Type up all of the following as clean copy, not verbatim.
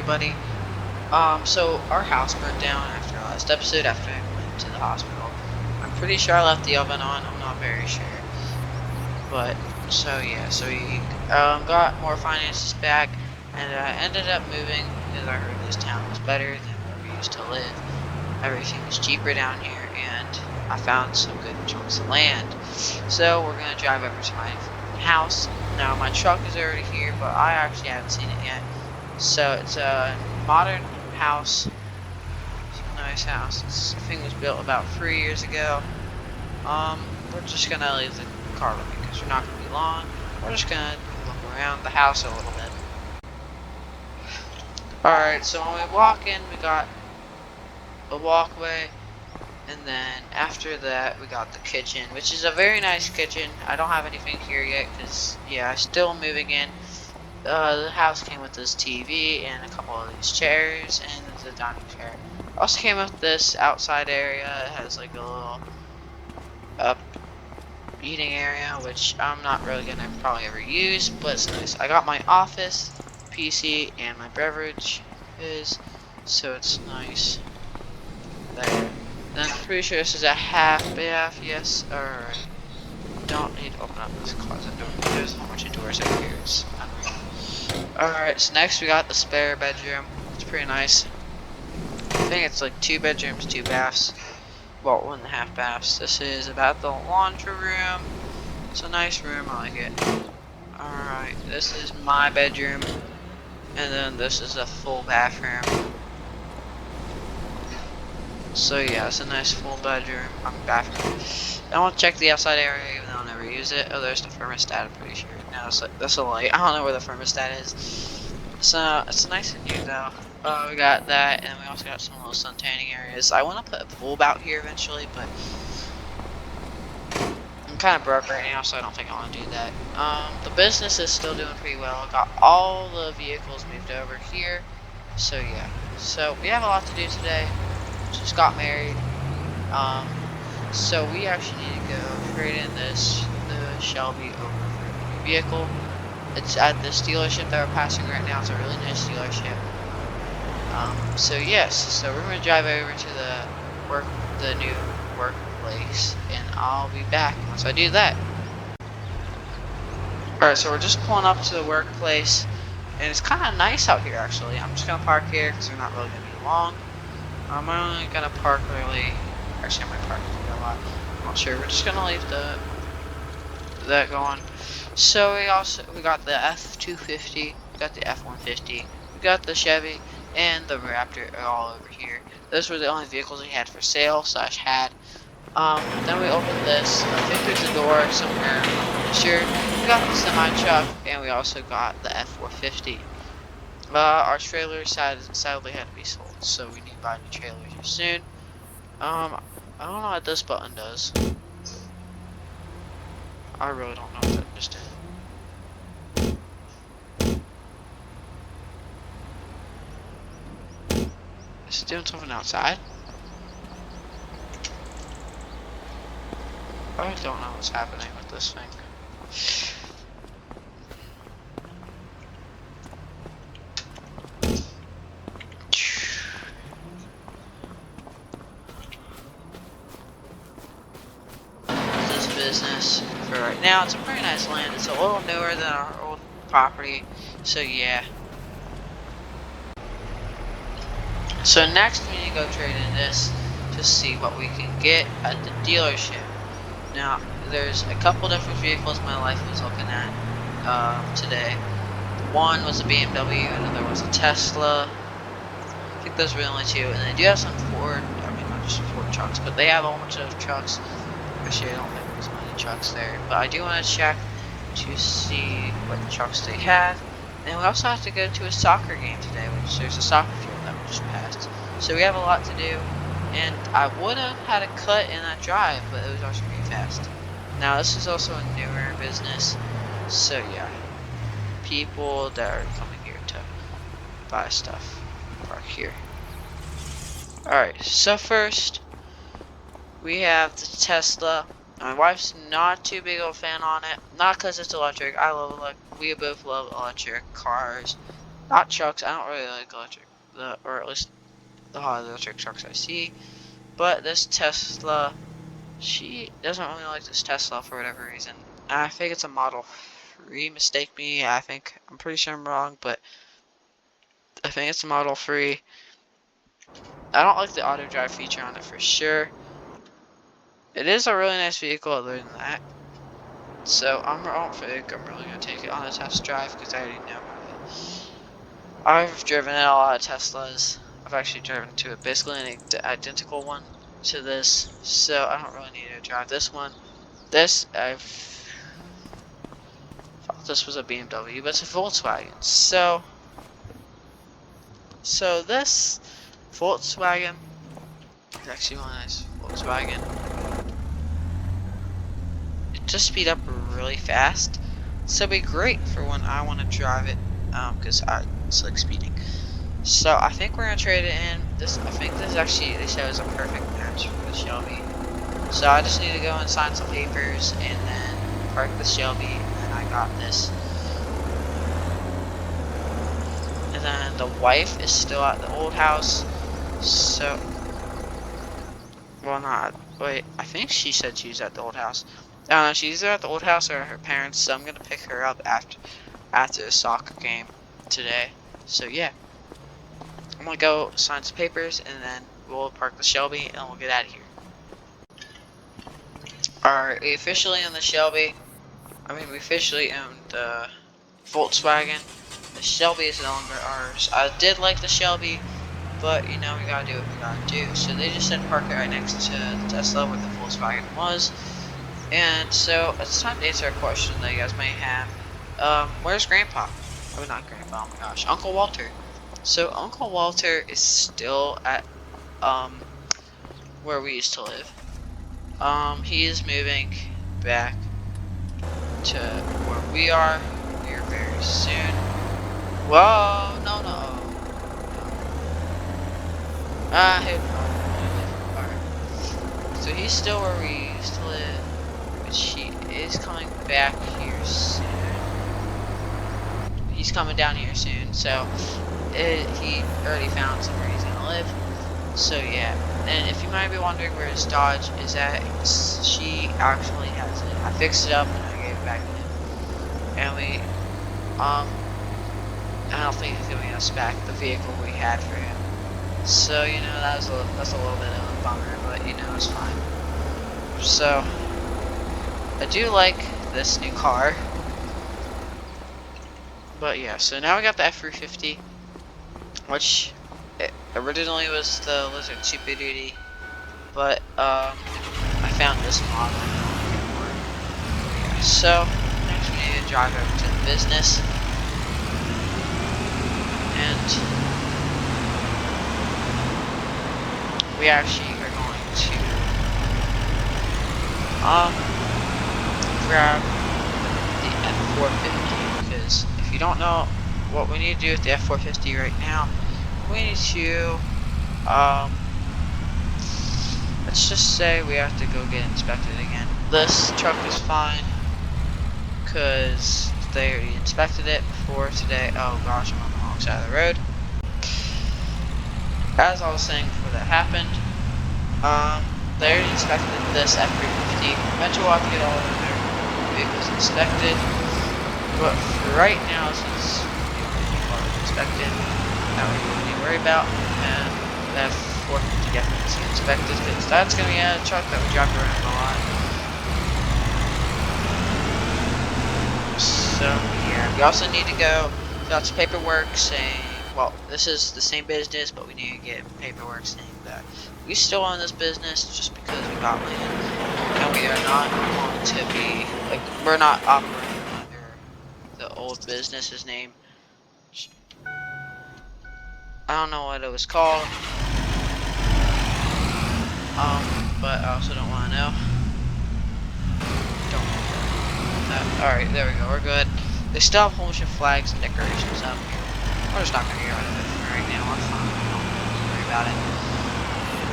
everybody. So our house burnt down after last episode after I went to the hospital. I'm pretty sure I left the oven on, I'm not very sure. But, so yeah, so we got more finances back, and I ended up moving because I heard this town was better than where we used to live. Everything is cheaper down here, and I found some good chunks of land. So we're gonna drive over to my house. Now my truck is already here, but I actually haven't seen it yet. So it's a modern house. It's a nice house. This thing was built about 3 years ago. We're just gonna leave the car with me because we're not gonna be long. We're just gonna look around the house a little bit. Alright, so when we walk in, we got a walkway, and then after that we got the kitchen, which is a very nice kitchen. I don't have anything here yet because yeah, I'm still moving in. The house came with this TV and a couple of these chairs and the dining chair. Also came with this outside area. It has like a little eating area, which I'm not really gonna probably ever use, but it's nice. I got my office, PC, and my beverage so it's nice there. Then I'm pretty sure this is a half bath. Yes, alright. Don't need to open up this closet door. There's a whole bunch of doors over here. It's unreal. Alright, so next we got the spare bedroom. It's pretty nice. I think it's like 2 bedrooms, 2 baths. Well, 1.5 baths. This is about the laundry room. It's a nice room, I like it. Alright, this is my bedroom. And then this is a full bathroom. So yeah, it's a nice full bedroom. Bathroom. I want to check the outside area even though I'll never use it. Oh, there's the thermostat, I'm pretty sure. No, that's a light. I don't know where the thermostat is. So, it's nice in here though. We got that, and we also got some little sun tanning areas. I want to put a pool out here eventually, but I'm kind of broke right now, so I don't think I want to do that. The business is still doing pretty well. I got all the vehicles moved over here. So yeah. So we have a lot to do today. Just got married. So we actually need to go trade in the Shelby over for a new vehicle. It's at this dealership that we're passing right now. It's a really nice dealership. So yes, so we're gonna drive over to the new workplace, and I'll be back once I do that. Alright, so we're just pulling up to the workplace, and it's kind of nice out here actually. I'm just gonna park here because we're not really gonna be long. I'm only gonna park really. Actually, I might park here a lot. I'm not sure. We're just gonna leave that going. So we got the F250, we got the F150, we got the Chevy, and the Raptor are all over here. Those were the only vehicles we had for sale / had. Then we opened this. I think there's a door somewhere. I'm not sure. We got the semi truck, and we also got the F450. Our trailer sadly had to be sold, so we need to buy a new trailer here soon. I don't know what this button does. I really don't know what that just did. Is it doing something outside? I don't know what's happening with this thing. This business for right now, it's a pretty nice land. It's a little newer than our old property, so yeah. So next we need to go trade in this to see what we can get at the dealership. Now there's a couple different vehicles my wife was looking at today. One was a BMW, another was a Tesla. I think those were the only two, and they do have some Ford. I mean, not just Ford trucks, but they have a whole bunch of trucks. Actually, I don't think there's many trucks there, but I do want to check to see what trucks they have. And we also have to go to a soccer game today, which there's a soccer field that we just passed. So we have a lot to do, and I would have had a cut in that drive, but it was also pretty fast. Now this is also a newer business, so yeah, people that are coming here to buy stuff park here. Alright, so first we have the Tesla. My wife's not too big of a fan on it. Not because it's electric. I love we both love electric cars. Not trucks. I don't really like electric, or at least the hot electric trucks I see. But this Tesla, she doesn't really like this Tesla for whatever reason. I think it's a Model 3. Mistake me. I'm pretty sure I'm wrong, but I think it's a Model 3. I don't like the auto drive feature on it for sure. It is a really nice vehicle other than that. So I don't think I'm really gonna take it on a test drive because I already know about it. I've driven in a lot of Teslas. I've actually driven to basically an identical one to this, so I don't really need to drive this one. This I've thought this was a BMW, but it's a Volkswagen. So this Volkswagen is actually really nice. Volkswagen. It just speed up really fast, so it'd be great for when I want to drive it, because I just like speeding. So I think we're gonna trade it in. I think this actually, they said, is a perfect match for the Shelby. So I just need to go and sign some papers and then park the Shelby, and then I got this. And then the wife is still at the old house. So, well, not. Wait, I think she said she was at the old house. I don't know, she's either at the old house or her parents. So I'm gonna pick her up after the soccer game today. So yeah. I'm gonna go sign some papers and then we'll park the Shelby and we'll get out of here. Alright, we officially own the Shelby. We officially own the Volkswagen. The Shelby is no longer ours. I did like the Shelby, but you know, we gotta do what we gotta do. So they just said park it right next to the Tesla where the Volkswagen was. And so it's time to answer a question that you guys may have. Where's Grandpa? Oh, not Grandpa, oh my gosh, Uncle Walter. So Uncle Walter is still at where we used to live. He is moving back to where we are here very soon. Whoa, no. Alright. So he's still where we used to live, but he is coming back here soon. He's coming down here soon, so he already found somewhere he's gonna live. So yeah, and if you might be wondering where his Dodge is at, she actually has it. I fixed it up and I gave it back to him. And I don't think he's giving us back the vehicle we had for him. So you know, that's a little bit of a bummer, but you know, it's fine. So I do like this new car. But yeah, so now we got the F350, which originally was the Lizard Super Duty, but I found this model. Yeah, so next we need to drive over to the business, and we actually are going to grab the F450, because if you don't know what we need to do with the F450 right now, we need to, let's just say we have to go get inspected again. This truck is fine, because they already inspected it before today. Oh gosh, I'm on the wrong side of the road. As I was saying before that happened, they already inspected this F350. Eventually we'll have to get all of their vehicles inspected, but for right now, since we already inspected, that we don't need to worry about, and that F450 definitely needs to get inspected, because that's going to be a truck that we drive around a lot. So yeah, we also need to go fill out some paperwork saying, well, this is the same business, but we need to get paperwork saying that we still own this business just because we got land, and we are not going to be, like, we're not operating under the old business's name. I don't know what it was called, but I also don't want to know. Don't want that. Alright, there we go, we're good. They still have a whole bunch of flags and decorations up here. We're just not going to get rid of it right now, we're fine, don't worry about it.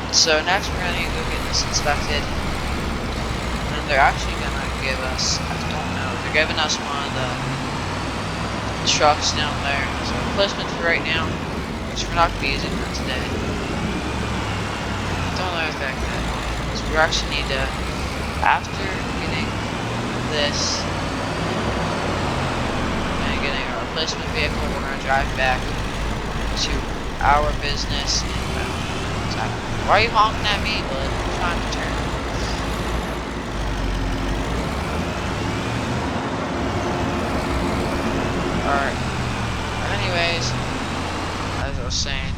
So next we're going to go get this inspected, and they're actually going to give us, I don't know, they're giving us one of the trucks down there. So replacement for right now, which we're not going to be using that today. Don't know if that good. So we actually need to, after getting this and getting a replacement vehicle, we're going to drive back to our business. And, why are you honking at me, bud? I'm trying to turn. Alright. Anyways, as I was saying,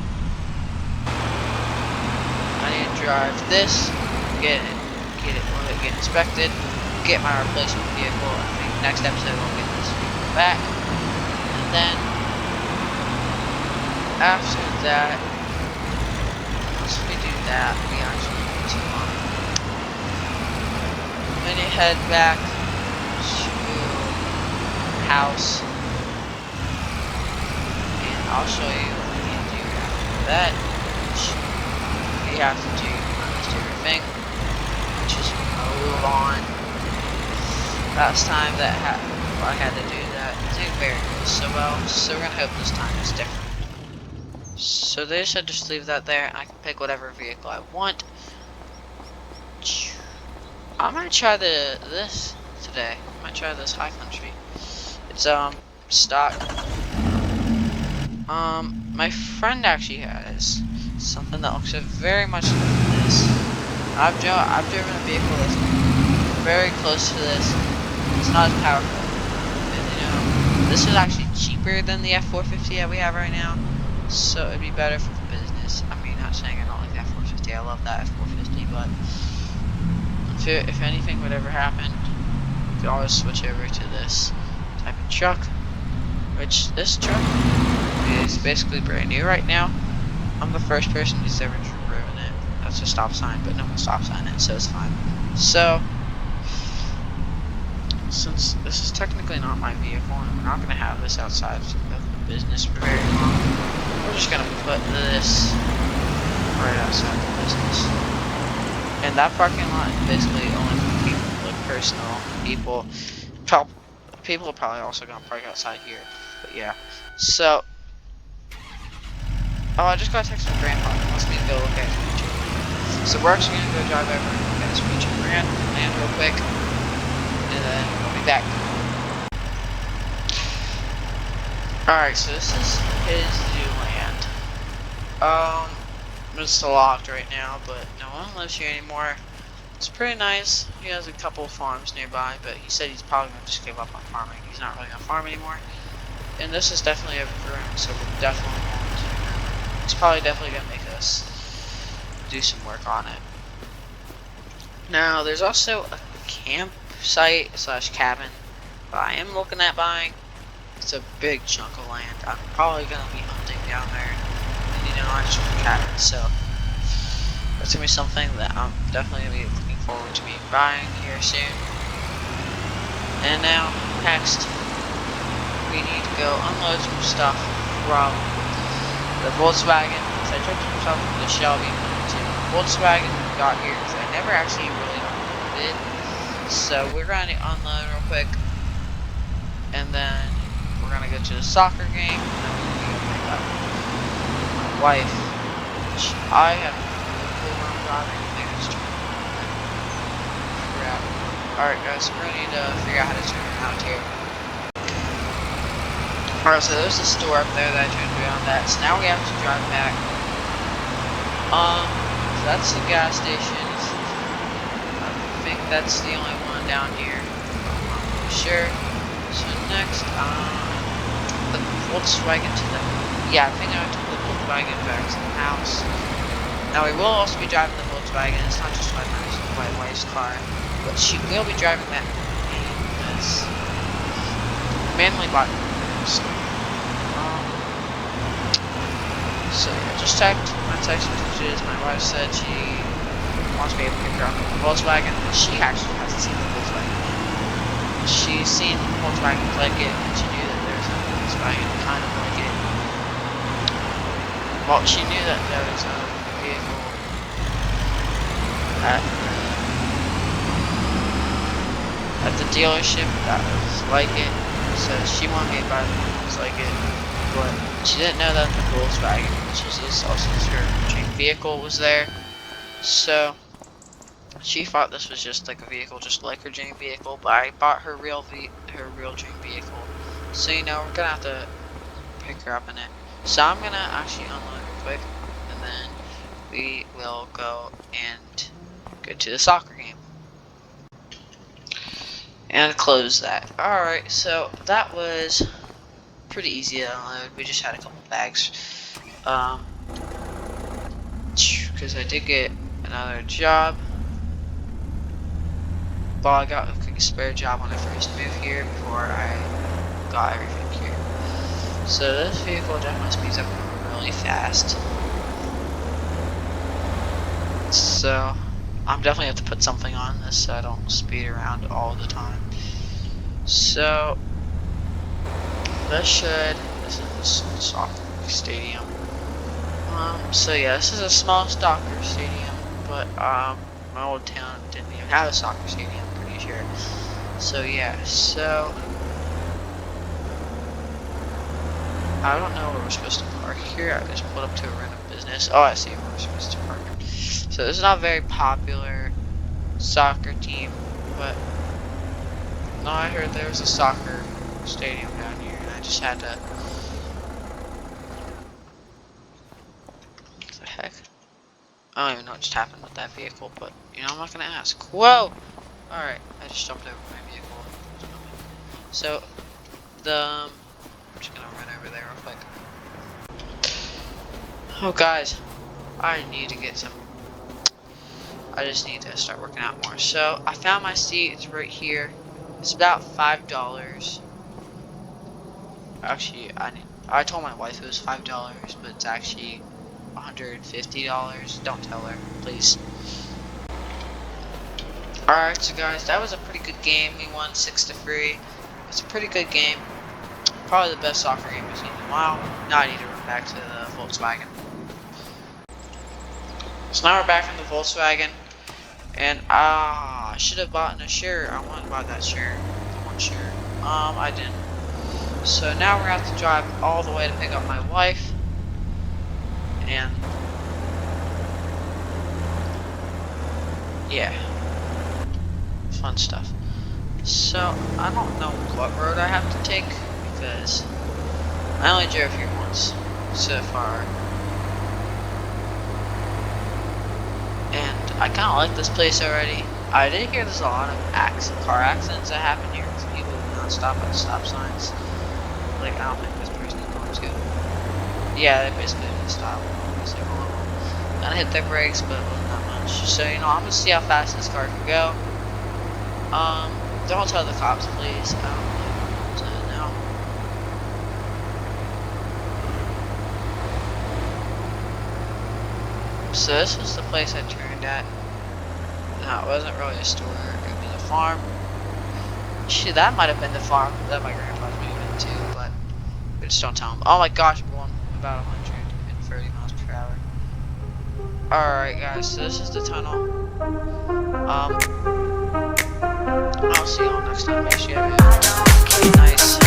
I need to drive this, get inspected, get my replacement vehicle. I think next episode we'll get this vehicle back. And then after that, once we do that, we actually need to head back to the house. I'll show you what we need to do after that, which we have to do almost everything, which is move on. Last time that I had to do that, it didn't very go so well, so we're gonna hope this time is different. So they said just leave that there, and I can pick whatever vehicle I want. I might try this today. I might try this High Country. It's stock. My friend actually has something that looks very much like this. I've driven a vehicle that's very close to this. It's not as powerful. And, you know, this is actually cheaper than the F450 that we have right now, so it'd be better for the business. I mean, not saying I don't like the F450. I love that F450, but if anything would ever happen, you can always switch over to this type of truck. Which this truck is basically brand new right now. I'm the first person who's ever driven it. That's a stop sign, but no one stop sign it, so it's fine. So, since this is technically not my vehicle, and we're not going to have this outside of the business for very long, we're just going to put this right outside the business. And that parking lot is basically only for people, like personal people. People are probably also going to park outside here. But yeah, so I just got a text from Grandpa. He wants me to go look at his future. So we're actually gonna go drive over and look at his future land real quick, and then we'll be back. Alright, so this is his new land. It's locked right now, but no one lives here anymore. It's pretty nice. He has a couple of farms nearby, but he said he's probably gonna just give up on farming. He's not really gonna farm anymore. And this is definitely overgrown, so we're definitely going to. He's probably definitely gonna make us do some work on it. Now, there's also a campsite / cabin that I am looking at buying. It's a big chunk of land. I'm probably gonna be hunting down there, and you know, I just want a cabin, so that's gonna be something that I'm definitely gonna be looking forward to me buying here soon. And now, next, we need to go unload some stuff from the Volkswagen. So I took some stuff from the Shelby to the Volkswagen we got here because I never actually really unloaded it. So we're going to unload real quick, and then we're going to go to the soccer game, and then we're going to go pick up my wife, which I have no clue where I'm driving. I think it's crap. Alright guys, so we're going to need to figure out how to turn around here. Alright, so there's a store up there that I turned around at, so now we have to drive back. So that's the gas station. I think that's the only one down here. I'm not really sure. So next, the Volkswagen to the... Yeah, I think I took the Volkswagen back to the house. Now we will also be driving the Volkswagen. It's not just my wife's car, but she will be driving that because mainly bought it. So yeah, just checked my text messages. My wife said she wants me to pick her up in the Volkswagen. She actually hasn't seen the Volkswagen. She's seen Volkswagens like it, and she knew that there was a Volkswagen kind of like it. Well, she knew that there was a vehicle at the dealership that was like it. So she wanted me to buy the Volkswagen, but she didn't know that the Volkswagen, which was also her dream vehicle, was there. So she thought this was just like a vehicle, just like her dream vehicle. But I bought her real dream vehicle. So you know, we're gonna have to pick her up in it. So I'm gonna actually unload real quick, and then we will go and go to the soccer game and close that. Alright, so that was pretty easy to unload. We just had a couple bags, because I did get another job. Well, I got a quick spare job when I first moved here before I got everything here. So this vehicle definitely speeds up really fast. So I'm definitely have to put something on this so I don't speed around all the time. So this is the soccer stadium. So yeah, this is a small soccer stadium, but my old town didn't even have a soccer stadium, I'm pretty sure. So yeah, so I don't know where we're supposed to park here. I just pulled up to a random business. Oh, I see where we're supposed to park. So this is not a very popular soccer team, but no, I heard there was a soccer stadium down here, and I just had to. What the heck? I don't even know what just happened with that vehicle, but you know, I'm not gonna ask. Whoa! Alright, I just jumped over my vehicle. So I'm just gonna run over there real quick. Oh guys, I need to get some. I just need to start working out more. So I found my seat. It's right here. It's about $5. Actually, I told my wife it was $5, but it's actually $150. Don't tell her, please. Alright, so guys, that was a pretty good game. We won 6-3. It's a pretty good game. Probably the best soccer game I've seen in a while. Now I need to run back to the Volkswagen. So now we're back in the Volkswagen. And I should have bought a shirt. I wanted to buy that shirt. The one shirt. I didn't. So now we're gonna have to drive all the way to pick up my wife. And yeah. Fun stuff. So I don't know what road I have to take because I only drove here once so far. And I kind of like this place already. I did hear there's a lot of car accidents that happen here because people do not stop at stop signs. Like, I don't think this person is going to. Yeah, they basically didn't stop. Gonna hit their brakes, but wasn't that much. So, you know, I'm gonna see how fast this car can go. Don't tell the cops, please. I don't really want to know. So this was the place I turned at. No, it wasn't really a store. It was a farm. Shit, that might have been the farm that my grandpa's moving to, but we just don't tell him. Oh my gosh, we're going about 130 miles per hour. Alright guys, so this is the tunnel. I'll see y'all next time. Make sure you have a nice